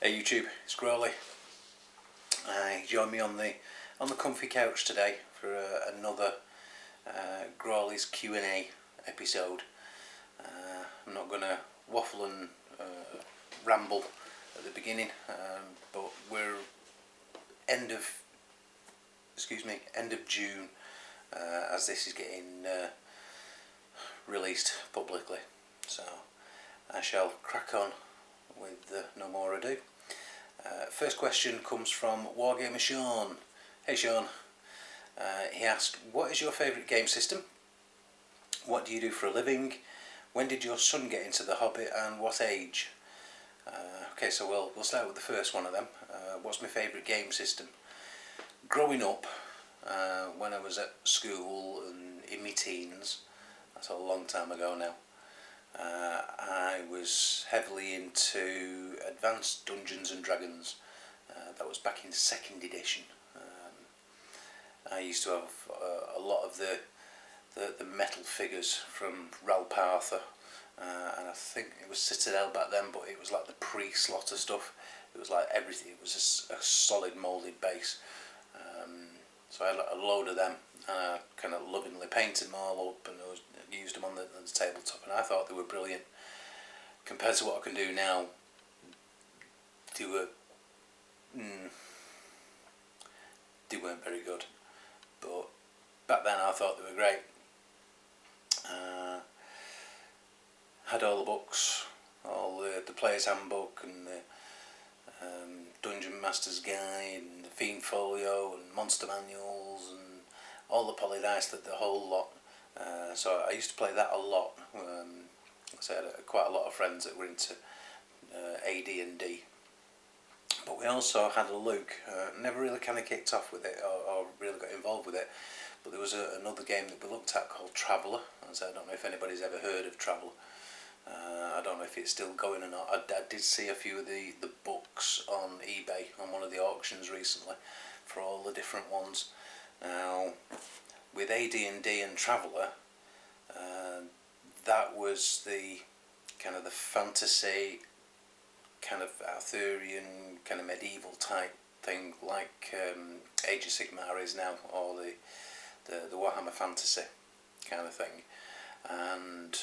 Hey YouTube, it's Grawlys. Join me on the comfy couch today for another Grawlys Q&A episode. I'm not going to waffle and ramble at the beginning, but we're end of June as this is getting released publicly. So I shall crack on with no more ado. First question comes from Wargaming Sean. Hey Sean. He asked, what is your favourite game system? What do you do for a living? When did your son get into the hobby and what age? Okay, so we'll start with the first one of them. What's my favourite game system? Growing up, when I was at school and in my teens, that's a long time ago now, I was heavily into Advanced Dungeons and Dragons. That was back in 2nd edition. I used to have a lot of the metal figures from Ralpartha, and I think it was Citadel back then, but it was like the pre-slaughter stuff. It was like everything. It was a solid moulded base. So I had a load of them, and I kind of lovingly painted them all up, and I used them on the tabletop, and I thought they were brilliant. Compared to what I can do now, they weren't very good. But back then I thought they were great. Had all the books, all the Player's Handbook and the Dungeon Master's Guide and the Fiend Folio and Monster Manuals and all the poly dice, the whole lot. So I used to play that a lot. So I had quite a lot of friends that were into AD&D. But we also had a Luke. Never really kind of kicked off with it or really got involved with it. But there was another game that we looked at called Traveller. So I don't know if anybody's ever heard of Traveller. I don't know if it's still going or not. I did see a few of the books on eBay on one of the auctions recently for all the different ones. Now, with AD&D and Traveller, that was the kind of the fantasy, kind of Arthurian, kind of medieval type thing, like Age of Sigmar is now, or the Warhammer Fantasy kind of thing. And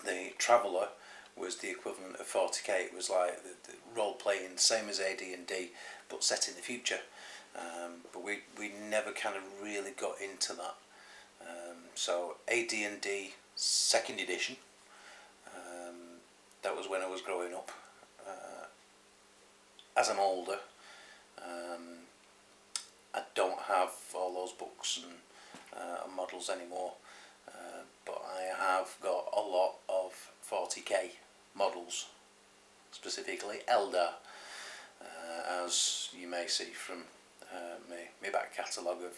the Traveller was the equivalent of 40k. It was like the role playing, same as AD&D, but set in the future. But we never kind of really got into that. So AD&D 2nd edition, that was when I was growing up. As I'm older, I don't have all those books and models anymore, but I have got a lot of 40k models, specifically Eldar, as you may see from my back catalogue of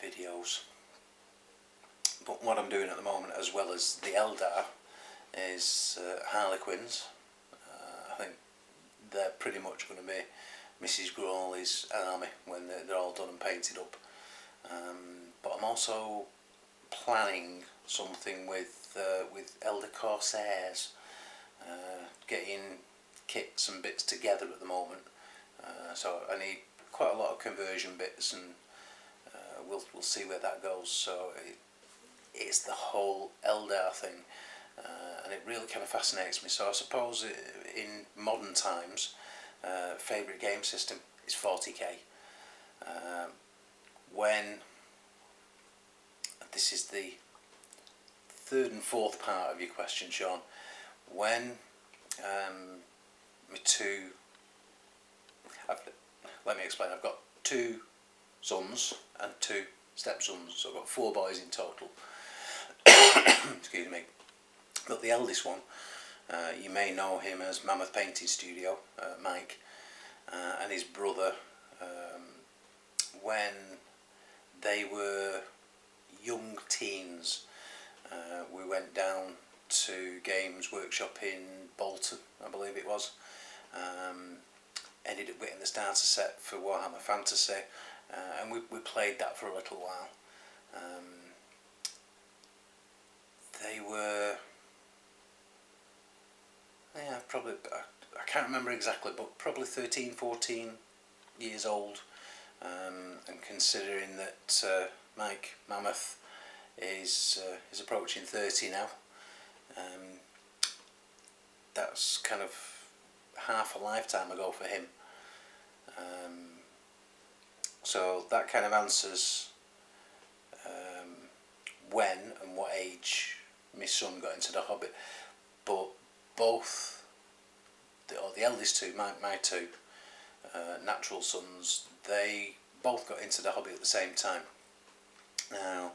videos. But what I'm doing at the moment, as well as the Eldar, is Harlequins. I think they're pretty much going to be Mrs. Grawlys' army when they're all done and painted up. But I'm also planning something with Elder Corsairs, getting kits and bits together at the moment. So I need quite a lot of conversion bits, and we'll see where that goes. So it's the whole Eldar thing, and it really kind of fascinates me. So I suppose in modern times, favourite game system is 40k. When this is the third and fourth part of your question, Sean, when let me explain. I've got 2 sons and 2 stepsons, so I've got 4 boys in total. Excuse me. But the eldest one, you may know him as Mammoth Painting Studio, Mike, and his brother. When they were young teens, we went down to Games Workshop in Bolton, I believe it was. Ended up getting the starter set for Warhammer Fantasy, and we played that for a little while. They were yeah, probably, I can't remember exactly, but probably 13, 14 years old. And considering that Mike Mammoth is approaching 30 now, that's kind of half a lifetime ago for him. So that kind of answers when and what age my son got into the hobby. But both, or the eldest two, my two natural sons, they both got into the hobby at the same time. Now,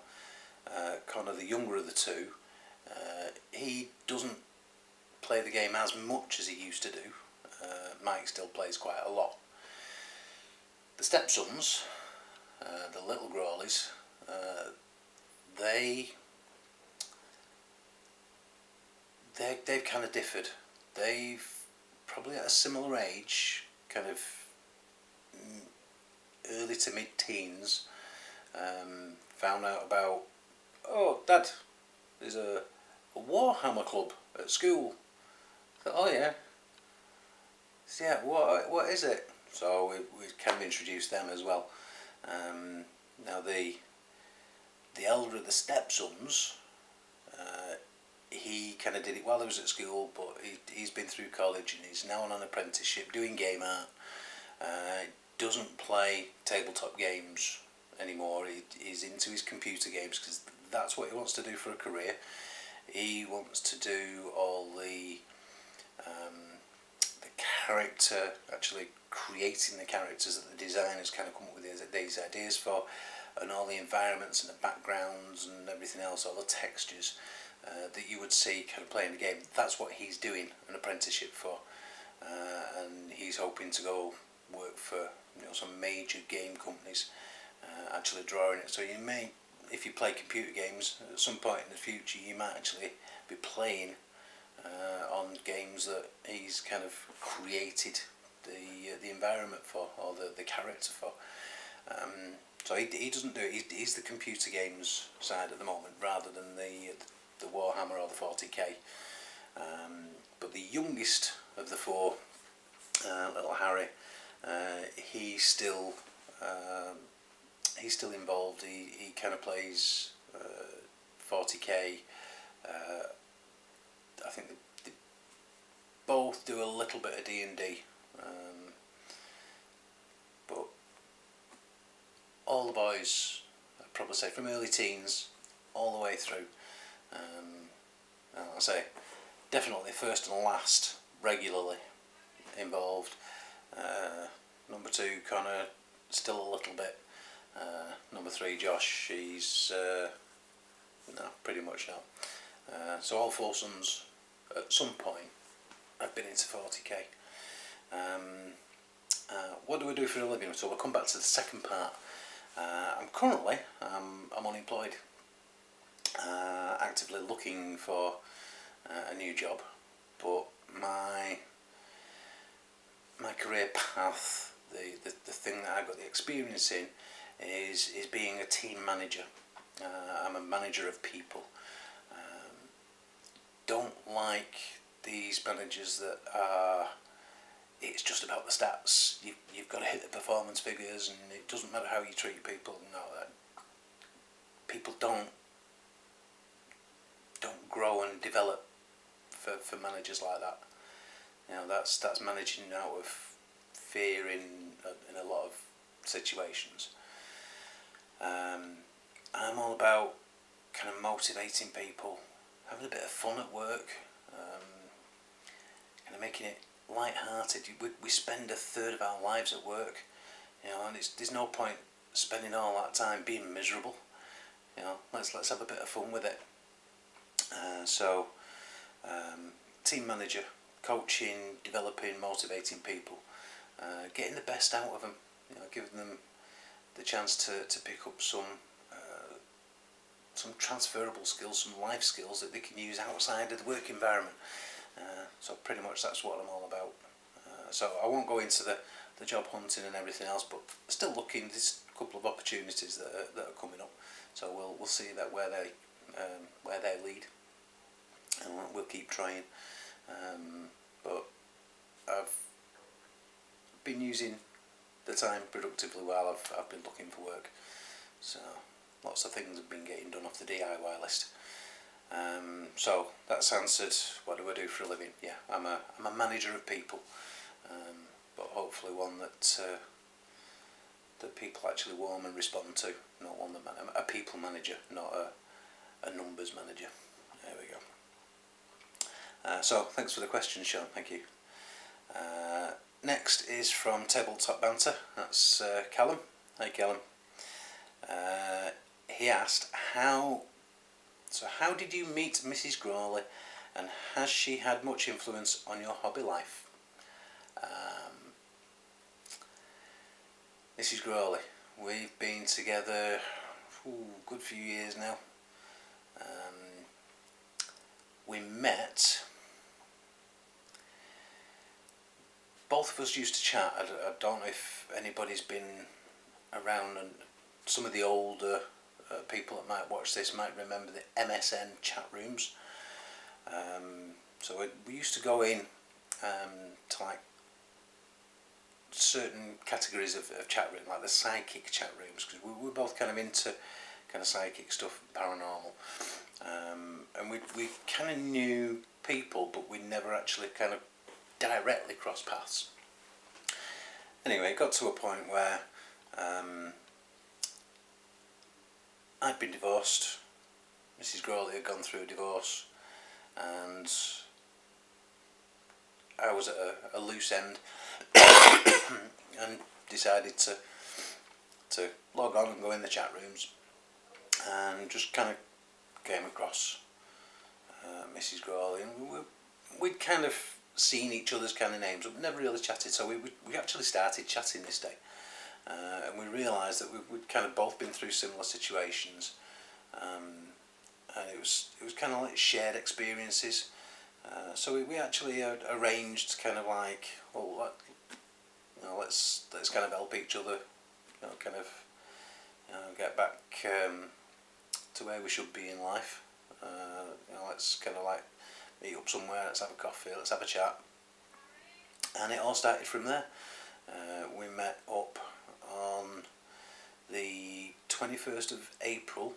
Connor, the younger of the two, he doesn't play the game as much as he used to do. Mike still plays quite a lot. The stepsons, the little Grawlys, they've kind of differed. They've probably at a similar age, kind of early to mid-teens, found out about, oh, Dad, there's a Warhammer club at school. I thought, oh yeah. So, yeah, what is it? So we kind of introduced them as well. Now the elder of the stepsons, he kind of did it while he was at school, but he's been through college and he's now on an apprenticeship doing game art. Doesn't play tabletop games anymore. He's into his computer games because that's what he wants to do for a career. He wants to do all the character, actually creating the characters that the designers kind of come up with these ideas for, and all the environments and the backgrounds and everything else, all the textures that you would see kind of playing the game. That's what he's doing an apprenticeship for, and he's hoping to go work for some major game companies, actually drawing it. So you may, if you play computer games, at some point in the future you might actually be playing on games that he's kind of created the environment for, or the character for. So he doesn't do it. He's the computer games side at the moment, rather than the Warhammer or the 40k. But the youngest of the four, little Harry, he's still involved. He kind of plays 40k. I think they both do a little bit of D&D, but all the boys, I'd probably say from early teens all the way through. I'll say definitely first and last regularly involved. Number two, Connor, still a little bit. Number three, Josh, he's no, pretty much not. So all four sons at some point have been into 40k. What do we do for a living? So we'll come back to the second part. I'm currently I'm unemployed, actively looking for a new job, but my career path, the thing that I've got the experience in, is being a team manager. I'm a manager of people. Don't like these managers that are, it's just about the stats. You've got to hit the performance figures, and it doesn't matter how you treat people. No, people don't grow and develop for managers like that. That's managing out of fear in a lot of situations. I'm all about kind of motivating people, having a bit of fun at work, kind of making it light-hearted. We spend a third of our lives at work, and there's no point spending all that time being miserable. Let's have a bit of fun with it. So team manager, coaching, developing, motivating people, getting the best out of them, giving them the chance to pick up some transferable skills, some life skills that they can use outside of the work environment. So pretty much that's what I'm all about. So I won't go into the job hunting and everything else, but still looking. There's a couple of opportunities that are coming up. So we'll see that where they lead, and we'll keep trying. but I've been using the time productively while I've been looking for work. So lots of things have been getting done off the DIY list. So that's answered. What do I do for a living? Yeah, I'm a manager of people, but hopefully one that people actually warm and respond to. Not one that I'm a people manager, not a numbers manager. There we go. So thanks for the question, Sean. Thank you. Next is from Tabletop Banter. That's Callum. Hi, Callum. He asked, how did you meet Mrs. Grawley, and has she had much influence on your hobby life? Mrs. Grawley, we've been together a good few years now. We met, both of us used to chat. I don't know if anybody's been around, and some of the older people that might watch this might remember the MSN chat rooms. So we used to go in to like certain categories of chat room, like the psychic chat rooms, because we were both kind of into kind of psychic stuff, paranormal, and we kind of knew people, but we never actually kind of directly crossed paths. Anyway, it got to a point where I'd been divorced, Mrs. Grawley had gone through a divorce, and I was at a loose end and decided to log on and go in the chat rooms, and just kind of came across Mrs. Grawley, and we'd kind of seen each other's kind of names, but never really chatted. So we actually started chatting this day, and we realised that we'd kind of both been through similar situations, and it was kind of like shared experiences. So we actually arranged kind of like, well, let's kind of help each other, kind of get back to where we should be in life. Let's kind of like meet up somewhere, let's have a coffee, let's have a chat, and it all started from there. We met up on the 21st of April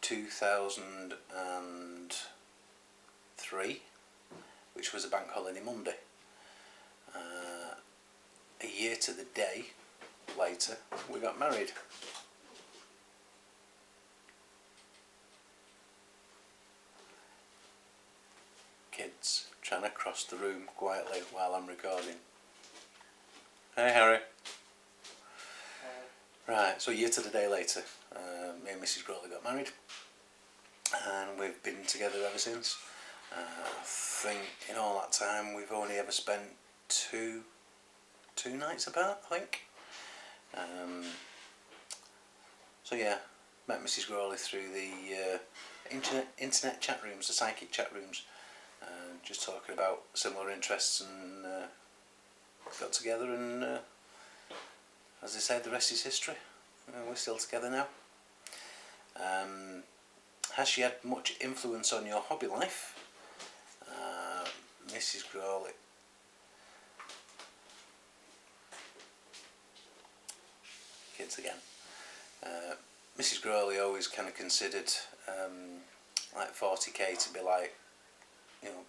2003, which was a bank holiday Monday. A year to the day later, we got married. Kids trying to cross the room quietly while I'm recording. Hey, Harry. Right, so a year to the day later, me and Mrs. Grawley got married, and we've been together ever since. I think in all that time we've only ever spent two nights apart, I think. So yeah, met Mrs. Grawley through the internet chat rooms, the psychic chat rooms, just talking about similar interests, and got together, and as they said, the rest is history. We're still together now. Has she had much influence on your hobby life? Mrs. Grawley. Kids again. Mrs. Grawley always kind of considered like 40k to be like,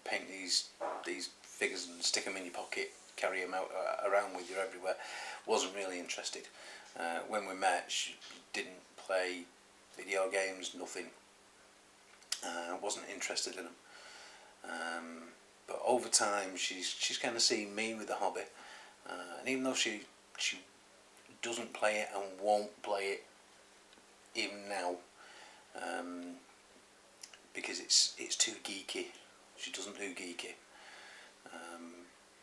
paint these figures and stick them in your pocket, carry them out around with you everywhere. Wasn't really interested. When we met, she didn't play video games, nothing. Wasn't interested in them. But over time, she's kind of seen me with the hobby, and even though she doesn't play it and won't play it even now, because it's too geeky. She doesn't do geeky.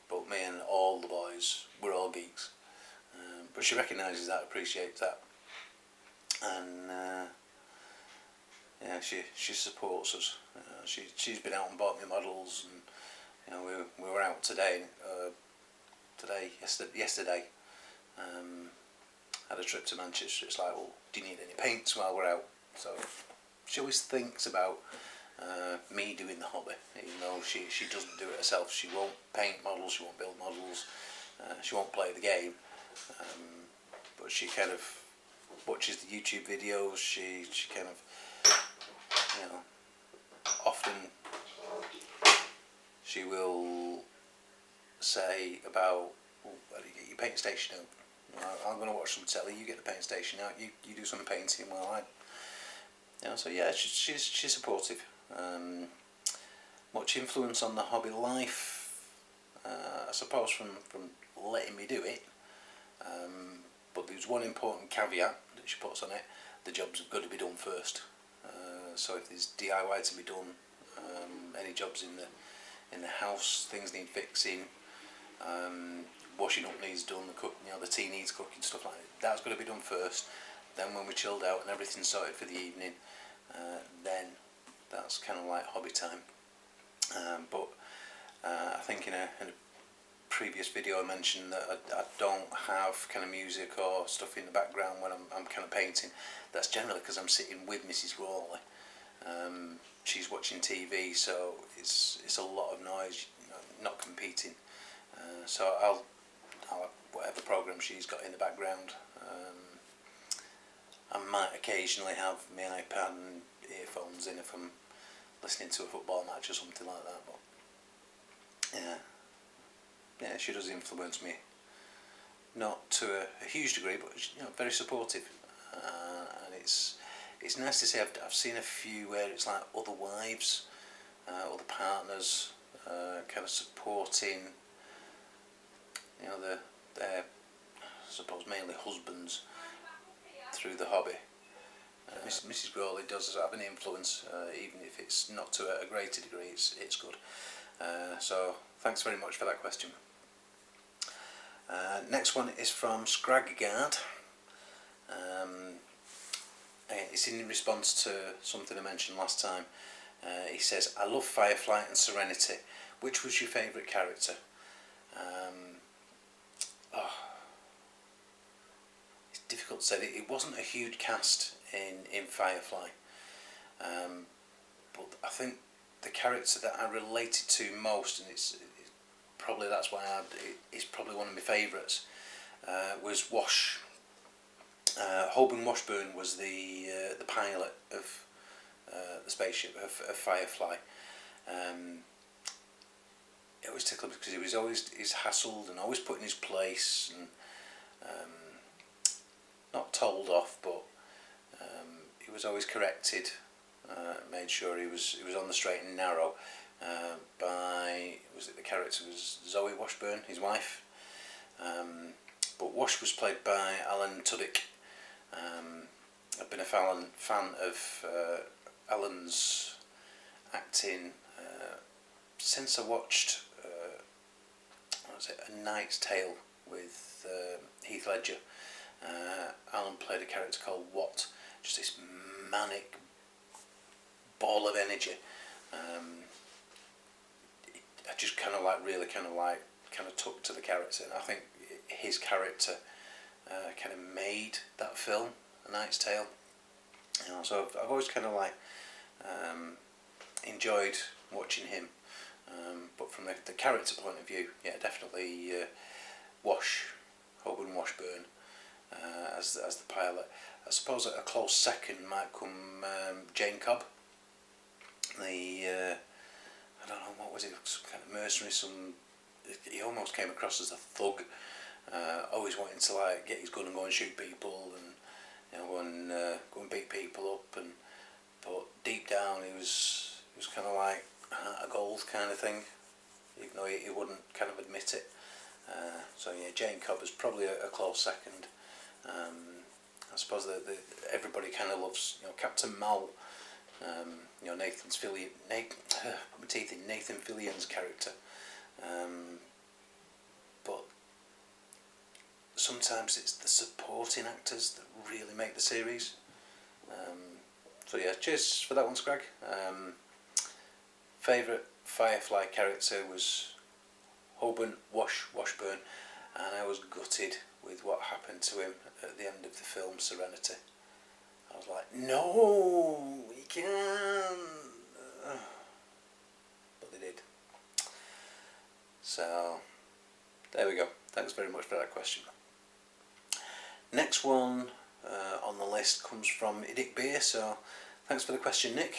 But me and all the boys, we're all geeks. But she recognises that, appreciates that, and yeah, she supports us. She's been out and bought me models, and we were out today. Yesterday. Had a trip to Manchester. It's like, well, do you need any paints while we're out? So she always thinks about me doing the hobby, even though she doesn't do it herself. She won't paint models, she won't build models, she won't play the game, but she kind of watches the YouTube videos. She kind of, you know, often she will say about, oh, where do you get your paint station out? I'm going to watch some telly, you get the paint station out, you do some painting while I, you know, so yeah, she's supportive. Much influence on the hobby life, I suppose, from letting me do it, but there's one important caveat that she puts on it: the jobs have got to be done first. So if there's DIY to be done, any jobs in the house, things need fixing, washing up needs done, the cook, you know, the tea needs cooking, stuff like that. That's got to be done first. Then when we're chilled out and everything's sorted for the evening, then that's kind of like hobby time. But I think in a previous video I mentioned that I don't have kind of music or stuff in the background when I'm kind of painting. That's generally because I'm sitting with Mrs. Grawley. She's watching TV, so it's a lot of noise, you know, not competing. So I'll have whatever program she's got in the background. I might occasionally have my iPad and earphones in if I'm listening to a football match or something like that. But yeah, she does influence me, not to a huge degree, but, you know, very supportive. And it's nice to see. I've seen a few where it's like other wives, other partners, kind of supporting, you know, their I suppose mainly husbands through the hobby. Mrs. Grawley does have an influence, even if it's not to a greater degree. It's good. So thanks very much for that question. Next one is from Scraggard. It's in response to something I mentioned last time. He says, I love Firefly and Serenity. Which was your favourite character? It's difficult to say. It wasn't a huge cast in Firefly. But I think the character that I related to most, and it's probably that's why it's probably one of my favourites, was Wash. Holborn Washburn was the pilot of the spaceship of Firefly. It always tickled because he's hassled and always put in his place, and not told off, but he was always corrected. Made sure he was on the straight and narrow by, was it the character was Zoe Washburn, his wife. But Wash was played by Alan Tudyk. I've been a fan of Alan's acting since I watched what was it, A Knight's Tale with Heath Ledger. Alan played a character called Watt, just this manic ball of energy. I just kind of took to the character, and I think his character kind of made that film, A Knight's Tale. You know, so I've always kind of enjoyed watching him. But from the character point of view, yeah, definitely Wash, Holborn Washburn, as the pilot. I suppose a close second might come Jane Cobb. I don't know, what was it, some kind of mercenary, he almost came across as a thug, always wanting to get his gun and go and shoot people, and, you know, go and beat people up, but deep down he was kind of like a gold kind of thing, even though he wouldn't kind of admit it. So yeah, Jane Cobb is probably a close second. I suppose that everybody kind of loves, you know, Captain Mal. You know, Nathan Fillion's character, but sometimes it's the supporting actors that really make the series. So yeah, cheers for that one, Scrag. Favourite Firefly character was Holborn Washburn, and I was gutted with what happened to him at the end of the film Serenity. I was like, no, he can't. but they did. So there we go. Thanks very much for that question. Next one on the list comes from Idic Beer, so thanks for the question, Nick.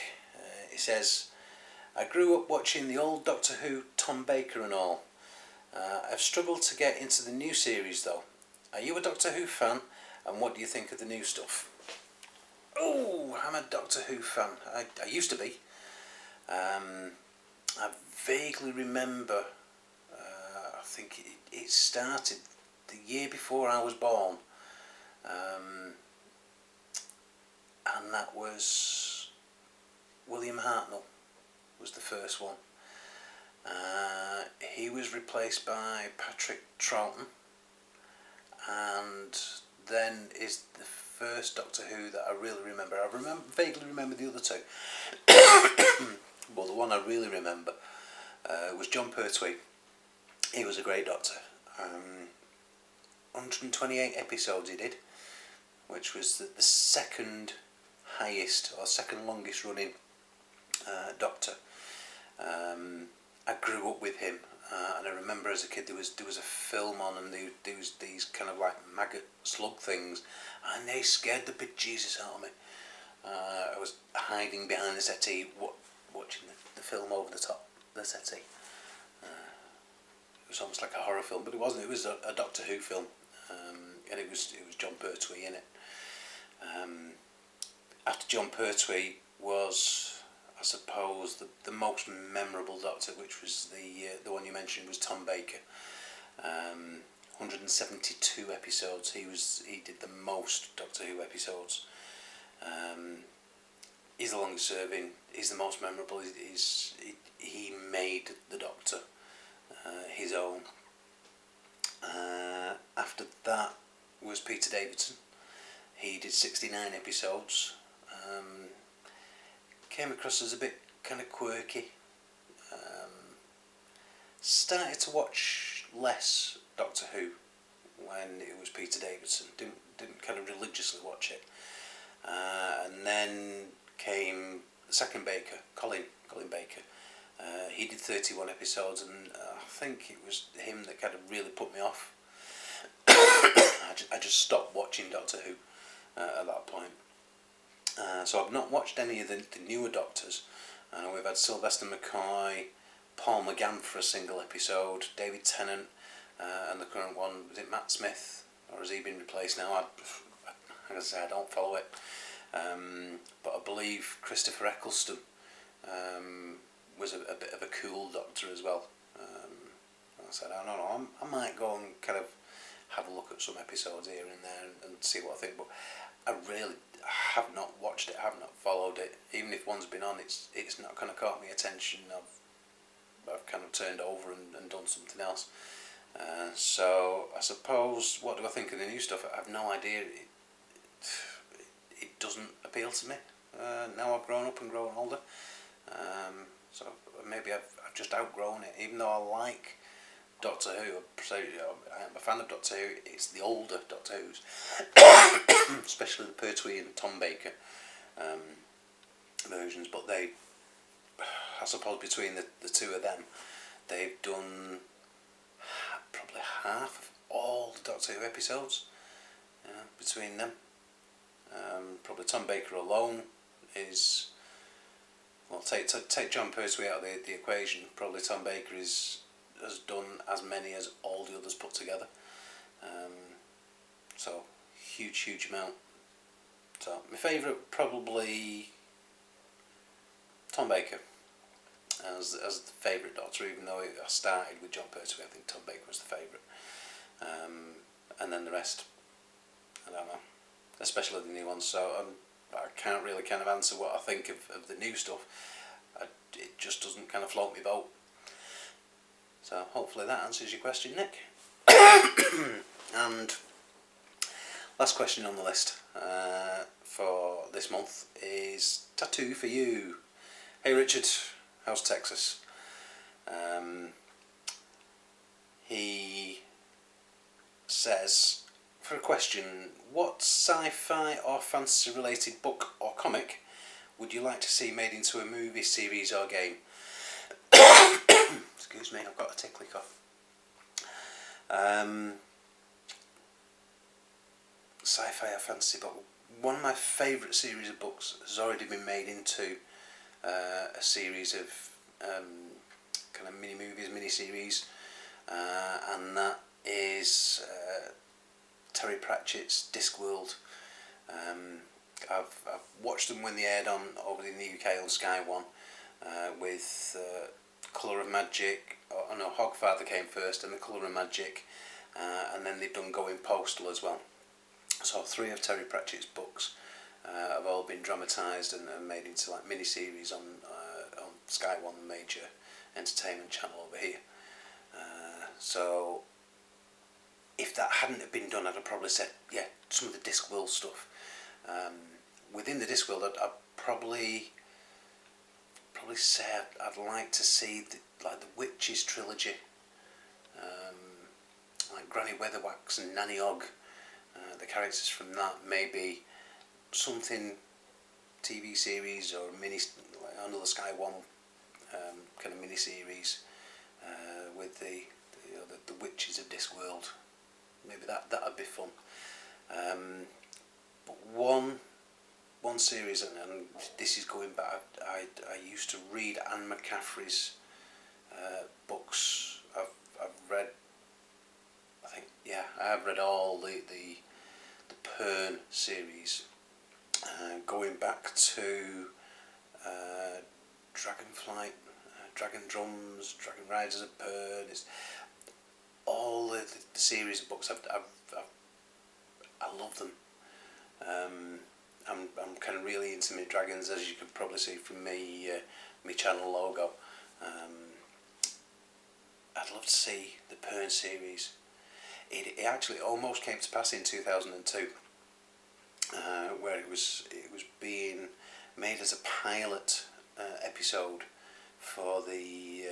He says, I grew up watching the old Doctor Who, Tom Baker and all. I've struggled to get into the new series though. Are you a Doctor Who fan, and what do you think of the new stuff? Oh, I'm a Doctor Who fan. I used to be. I vaguely remember, I think it started the year before I was born. And that was William Hartnell was the first one. He was replaced by Patrick Troughton, and then is the first Doctor Who that I really remember. I vaguely remember the other two, but the one I really remember was John Pertwee. He was a great Doctor. 128 episodes he did, which was the second highest or second longest running Doctor. I grew up with him, and I remember as a kid there was a film on, and there was these kind of like maggot slug things, and they scared the bejesus out of me. I was hiding behind the settee watching the film over the top of the settee. It was almost like a horror film, but it wasn't. It was a Doctor Who film, and it was John Pertwee in it. After John Pertwee was, I suppose, the most memorable Doctor, which was the one you mentioned, was Tom Baker. 172 episodes. He did the most Doctor Who episodes. He's the longest serving. He's the most memorable. He made the Doctor his own. After that was Peter Davison. He did 69 episodes. Came across as a bit kind of quirky. Started to watch less Doctor Who when it was Peter Davison. Didn't kind of religiously watch it. And then came the second Baker, Colin Baker. He did 31 episodes, and I think it was him that kind of really put me off. I just stopped watching Doctor Who at that point. So I've not watched any of the newer Doctors. We've had Sylvester McCoy, Paul McGann for a single episode, David Tennant, and the current one, is it Matt Smith, or has he been replaced now? As I say, I don't follow it. But I believe Christopher Eccleston was a bit of a cool Doctor as well. I said, I don't know, I might go and kind of have a look at some episodes here and there and see what I think, but I really have not watched it, I have not followed it. Even if one's been on, it's not kind of caught my attention. I've kind of turned over and done something else. So I suppose, what do I think of the new stuff? I have no idea. It doesn't appeal to me. Now I've grown up and grown older. So maybe I've just outgrown it. Even though I like Doctor Who, I am a fan of Doctor Who. It's the older Doctor Who's, especially the Pertwee and Tom Baker versions. But I suppose between the two of them, they've done probably half of all the Doctor Who episodes. Between them, probably Tom Baker alone is. Well, take John Pertwee out of the equation. Probably Tom Baker has done as many as all the others put together. So huge amount. So my favourite probably Tom Baker as the favourite Doctor, even though I started with John Pertwee. I think Tom Baker was the favourite, and then the rest, I don't know, especially the new ones. So I can't really kind of answer what I think of the new stuff. It just doesn't kind of float my boat. So hopefully that answers your question, Nick. And last question on the list for this month is Tattoo for You. Hey Richard, how's Texas? He says, for a question, what sci-fi or fantasy related book or comic would you like to see made into a movie, series or game? Excuse me, I've got a tickly cough. Sci-fi or fantasy book. One of my favourite series of books has already been made into a series of kind of mini movies, mini series, and that is Terry Pratchett's Discworld. I've watched them when they aired on over in the UK on Sky One, with Colour of Magic. Oh no, Hogfather came first, and the Colour of Magic, and then they've done Going Postal as well. So 3 of Terry Pratchett's books have all been dramatised and made into like mini series on Sky One, the major entertainment channel over here. So if that hadn't have been done, I'd have probably said, yeah, some of the Discworld stuff. Within the Discworld, I'd probably say I'd like to see the Witches trilogy, like Granny Weatherwax and Nanny Ogg, the characters from that. Maybe something TV series or mini, like another Sky One kind of mini series with the Witches of Discworld. Maybe that'd be fun. But one series, and this is going back. I used to read Anne McCaffrey's books. I've read. I have read all the Pern series, going back to Dragonflight, Dragon Drums, Dragon Riders of Pern. It's all the series of books. I love them. I'm kind of really into my dragons, as you can probably see from my channel logo. I'd love to see the Pern series. It actually almost came to pass in 2002, where it was being made as a pilot episode for the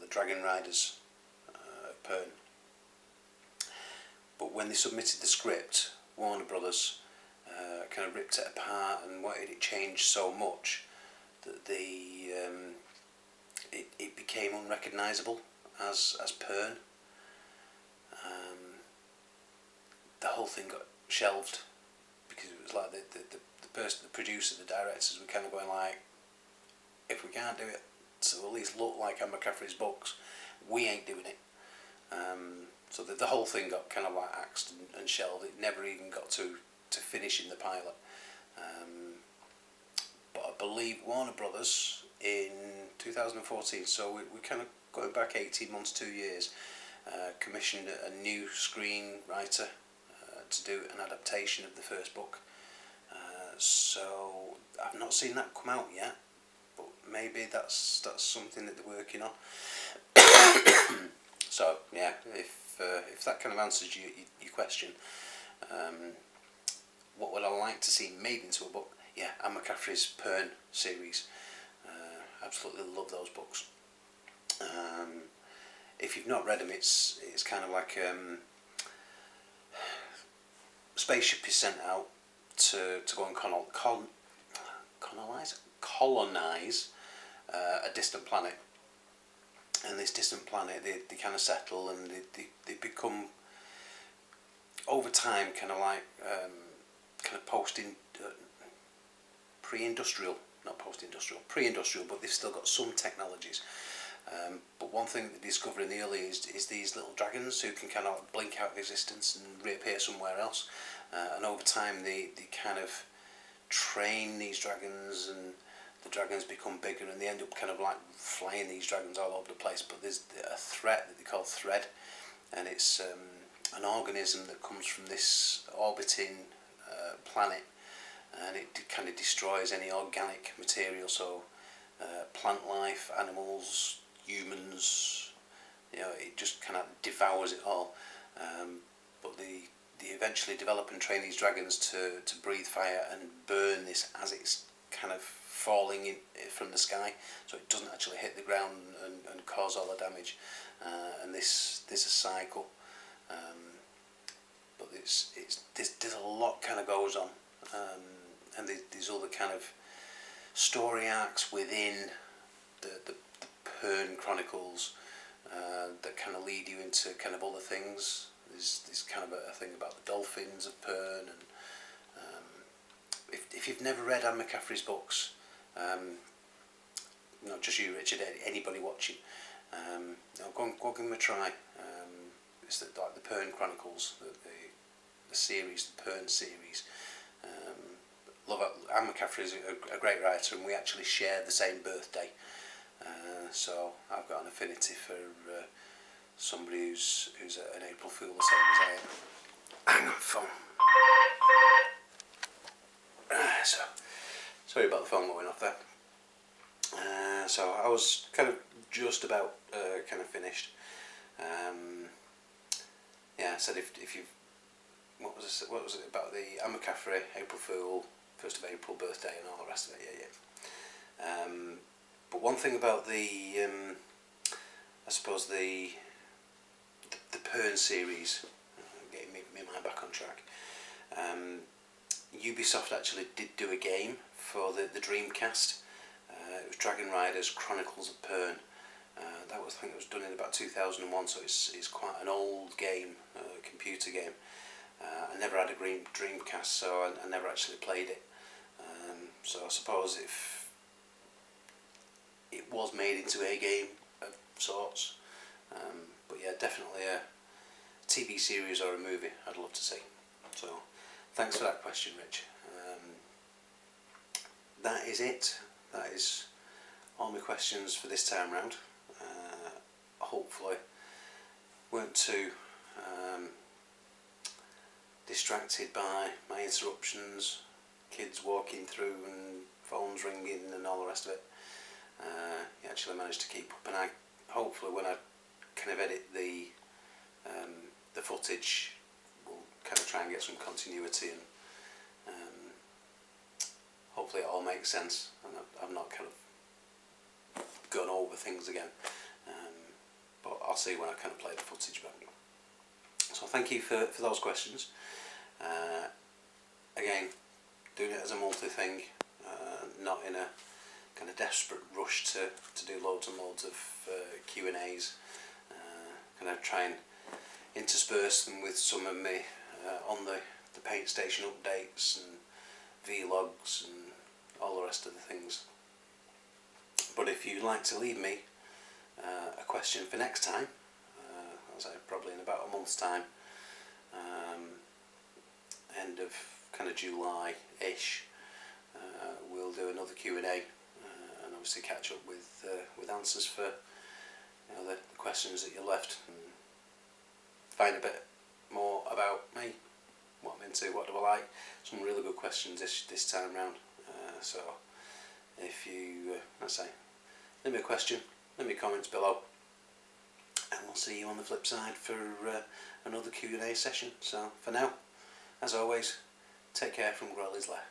Dragon Riders of Pern. But when they submitted the script, Warner Brothers kind of ripped it apart and wanted it changed so much that it became unrecognisable as Pern. The whole thing got shelved because it was like the person, the producer, the directors were kind of going like, if we can't do it to at least look like Anne McCaffrey's books, we ain't doing it. So the whole thing got kind of like axed and shelved. It never even got to finishing the pilot. But I believe Warner Brothers in 2014, so we're kind of going back 18 months, 2 years, commissioned a new screenwriter to do an adaptation of the first book. So I've not seen that come out yet, but maybe that's something that they're working on. So yeah, if that kind of answers your question, what would I like to see made into a book? Yeah, Anne McCaffrey's Pern series. Absolutely love those books. If you've not read them, it's kind of like spaceship is sent out to go and colonize a distant planet, and this distant planet they kind of settle, and they become over time kind of like pre-industrial, but they've still got some technologies. But one thing that they discover in the early is these little dragons who can kind of blink out of existence and reappear somewhere else. And over time they kind of train these dragons, and the dragons become bigger, and they end up kind of like flying these dragons all over the place. But there's a threat that they call Thread, and it's an organism that comes from this orbiting planet, and it kind of destroys any organic material, so plant life, animals, humans, it just kind of devours it all. But they eventually develop and train these dragons to breathe fire and burn this as it's kind of falling in from the sky, so it doesn't actually hit the ground and cause all the damage. And there's a cycle. But there's a lot kind of goes on, and there's other kind of story arcs within the Pern Chronicles that kind of lead you into kind of other things. There's kind of a thing about the dolphins of Pern, and if you've never read Anne McCaffrey's books, not just you, Richard, anybody watching, go and give them a try. It's like the Pern Chronicles, the series, the Pern series. Love it. Anne McCaffrey is a great writer, and we actually share the same birthday. So I've got an affinity for somebody who's an April Fool the same as I am. Hang on, phone. So sorry about the phone going off there. So I was kind of just about kind of finished. Yeah, I said if you what was it about the Anne McCaffrey April Fool, 1st of April birthday and all the rest of it. Yeah. But one thing about the I suppose the Pern series, getting my mind back on track. Ubisoft actually did do a game for the Dreamcast. It was Dragon Riders Chronicles of Pern. That was, I think it was done in about 2001, so it's quite an old game, computer game. I never had a Dreamcast, so I never actually played it. So I suppose if it was made into a game of sorts, but yeah, definitely a TV series or a movie I'd love to see. So thanks for that question, Rich. That is it. That is all my questions for this time round. Hopefully weren't too distracted by my interruptions, kids walking through and phones ringing and all the rest of it. You actually managed to keep up, and I hopefully when I kind of edit the footage, we'll kind of try and get some continuity, and hopefully it all makes sense, and I've not kind of gone over things again, but I'll see when I kind of play the footage back. So thank you for those questions. Again, doing it as a multi thing, not in a kind of desperate rush to do loads and loads of Q&As. Kind of try and intersperse them with some of me on the paint station updates and vlogs and all the rest of the things. But if you'd like to leave me a question for next time, as I say, probably in about a month's time, end of kind of July-ish, we'll do another Q&A, and obviously catch up with answers for the questions that you left, and find a bit more about me, what I'm into, what do I like. Some really good questions this time round. So if you, let's say, leave me a question, leave me comments below, and we'll see you on the flip side for another Q&A session. So for now, as always, take care from Grawlys Lair.